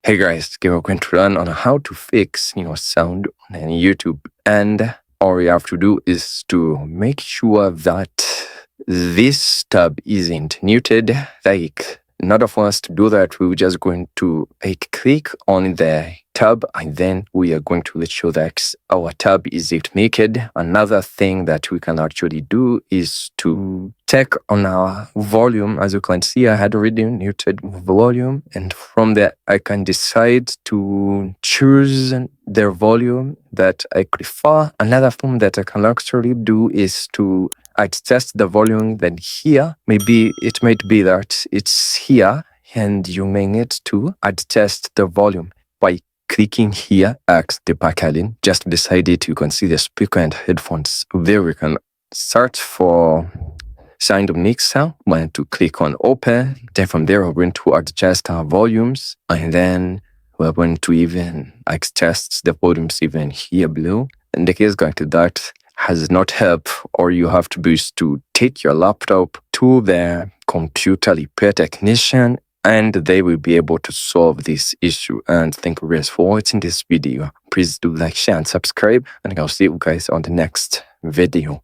Hey guys, today we're going to learn on how to fix sound on YouTube. And all you have to do is to make sure that this tab isn't muted. Like, in order for us to do that, we're just going to click on the tab, and then we are going to let show that our tab is muted. Another thing that we can actually do is to check on our volume. As you can see, I had already muted volume, and from there I can decide to choose the volume that I prefer. Another thing that I can actually do is to adjust the volume. Then here, maybe it might be that it's here, and you may need to adjust the volume by clicking here at the packaging. Just decide it. You can see the speaker and headphones. There we can search for sound mixer. We want to click on open. Then from there we're going to adjust our volumes, and then we're going to even adjust the volumes even here below. In the case like that has not helped, or you have to do is to take your laptop to the computer repair technician, and they will be able to solve this issue. And thank you guys for watching this video. Please do like, share, and subscribe, and I'll see you guys on the next video.